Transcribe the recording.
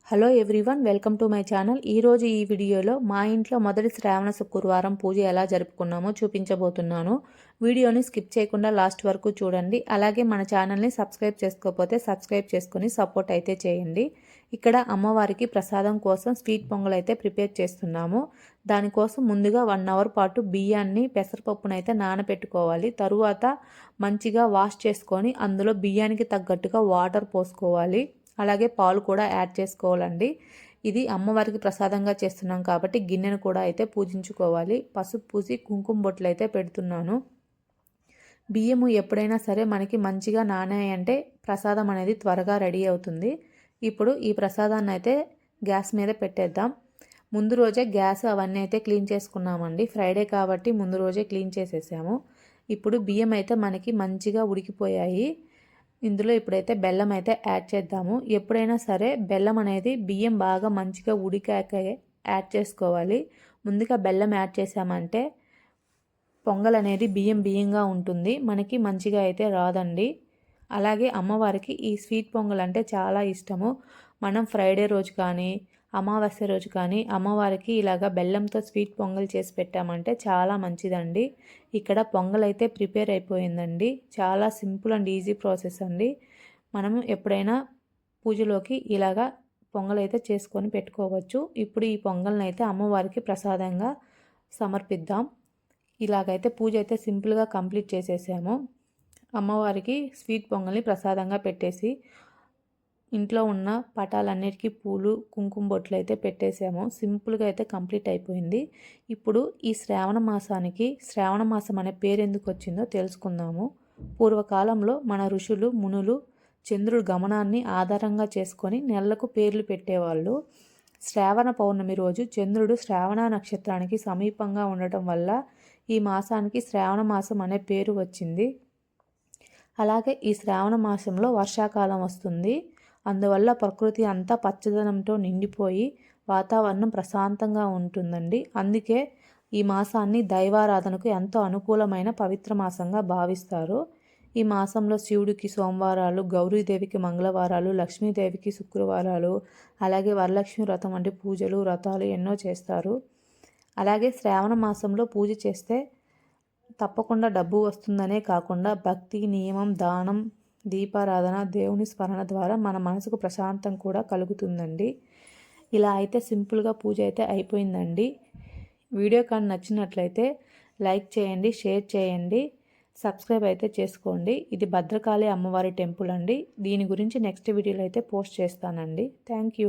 Hello everyone, welcome to my channel. ఈరోజు ఈ వీడియోలో మా ఇంట్లో మొదటి శ్రావణ శుక్రవారం పూజ ఎలా జరుపుకున్నామో చూపించబోతున్నాను. వీడియోని స్కిప్ చేయకుండా లాస్ట్ వరకు చూడండి. అలాగే మన ఛానల్ని సబ్స్క్రైబ్ చేసుకోకపోతే సబ్స్క్రైబ్ చేసుకొని సపోర్ట్ అయితే చేయండి. ఇక్కడ అమ్మవారికి ప్రసాదం కోసం స్వీట్ పొంగల్ అయితే ప్రిపేర్ చేస్తున్నాము. దానికోసం ముందుగా 1 అవర్ పాటు బియ్యాన్ని పెసరపప్పునైతే నానబెట్టుకోవాలి. తరువాత మంచిగా వాష్ చేసుకొని అందులో బియ్యానికి తగ్గట్టుగా వాటర్ పోసుకోవాలి. అలాగే పాలు కూడా యాడ్ చేసుకోవాలండి. ఇది అమ్మవారికి ప్రసాదంగా చేస్తున్నాం కాబట్టి గిన్నెను కూడా అయితే పూజించుకోవాలి. పసుపు పూసి కుంకుమ బొట్లు అయితే పెడుతున్నాను. బియ్యము ఎప్పుడైనా సరే మనకి మంచిగా నానాయంటే ప్రసాదం అనేది త్వరగా రెడీ అవుతుంది. ఇప్పుడు ఈ ప్రసాదాన్ని అయితే గ్యాస్ మీద పెట్టేద్దాం. ముందు రోజే గ్యాస్ అవన్నీ అయితే క్లీన్ చేసుకున్నామండి. ఫ్రైడే కాబట్టి ముందు రోజే క్లీన్ చేసేసాము. ఇప్పుడు బియ్యం అయితే మనకి మంచిగా ఉడికిపోయాయి. ఇందులో ఇప్పుడైతే బెల్లం అయితే యాడ్ చేద్దాము. ఎప్పుడైనా సరే బెల్లం అనేది బియ్యం బాగా మంచిగా ఉడికాక యాడ్ చేసుకోవాలి. ముందుగా బెల్లం యాడ్ చేసామంటే పొంగల్ అనేది బియ్యంగా ఉంటుంది, మనకి మంచిగా అయితే రాదండి. అలాగే అమ్మవారికి ఈ స్వీట్ పొంగల్ అంటే చాలా ఇష్టము. మనం ఫ్రైడే రోజు కానీ అమావాస్య రోజు కానీ అమ్మవారికి ఇలాగ బెల్లంతో స్వీట్ పొంగల్ చేసి పెట్టామంటే చాలా మంచిదండి. ఇక్కడ పొంగల్ అయితే ప్రిపేర్ అయిపోయిందండి. చాలా సింపుల్ అండ్ ఈజీ ప్రాసెస్ అండి. మనము ఎప్పుడైనా పూజలోకి ఇలాగా పొంగల్ అయితే చేసుకొని పెట్టుకోవచ్చు. ఇప్పుడు ఈ పొంగల్ని అయితే అమ్మవారికి ప్రసాదంగా సమర్పిద్దాం. ఇలాగైతే పూజ అయితే సింపుల్గా కంప్లీట్ చేసేసాము. అమ్మవారికి స్వీట్ పొంగల్ని ప్రసాదంగా పెట్టేసి ఇంట్లో ఉన్న పటాలన్నిటికీ పూలు కుంకుమ బొట్లు అయితే పెట్టేసాము. సింపుల్గా అయితే కంప్లీట్ అయిపోయింది. ఇప్పుడు ఈ శ్రావణ మాసం అనే పేరు ఎందుకు వచ్చిందో తెలుసుకుందాము. పూర్వకాలంలో మన ఋషులు మునులు చంద్రుడి గమనాన్ని ఆధారంగా చేసుకొని నెలలకు పేర్లు పెట్టేవాళ్ళు. శ్రావణ పౌర్ణమి రోజు చంద్రుడు శ్రావణ నక్షత్రానికి సమీపంగా ఉండటం వల్ల ఈ మాసానికి శ్రావణ మాసం అనే పేరు వచ్చింది. అలాగే ఈ శ్రావణ మాసంలో వర్షాకాలం వస్తుంది. అందువల్ల ప్రకృతి అంతా పచ్చదనంతో నిండిపోయి వాతావరణం ప్రశాంతంగా ఉంటుందండి. అందుకే ఈ మాసాన్ని దైవారాధనకు ఎంతో అనుకూలమైన పవిత్ర మాసంగా భావిస్తారు. ఈ మాసంలో శివుడికి సోమవారాలు, గౌరీదేవికి మంగళవారాలు, లక్ష్మీదేవికి శుక్రవారాలు, అలాగే వరలక్ష్మి వ్రతం వంటి పూజలు వ్రతాలు ఎన్నో చేస్తారు. అలాగే శ్రావణ మాసంలో పూజ చేస్తే తప్పకుండా డబ్బు వస్తుందనే కాకుండా భక్తి, నియమం, దానం, దీపారాధన, దేవుని స్మరణ ద్వారా మన మనసుకు ప్రశాంతం కూడా కలుగుతుందండి. ఇలా అయితే సింపుల్గా పూజ అయితే అయిపోయిందండి. వీడియో కానీ నచ్చినట్లయితే లైక్ చేయండి, షేర్ చేయండి, సబ్స్క్రైబ్ అయితే చేసుకోండి. ఇది భద్రకాళి అమ్మవారి టెంపుల్ అండి. దీని గురించి నెక్స్ట్ వీడియోలో అయితే పోస్ట్ చేస్తానండి. Thank you.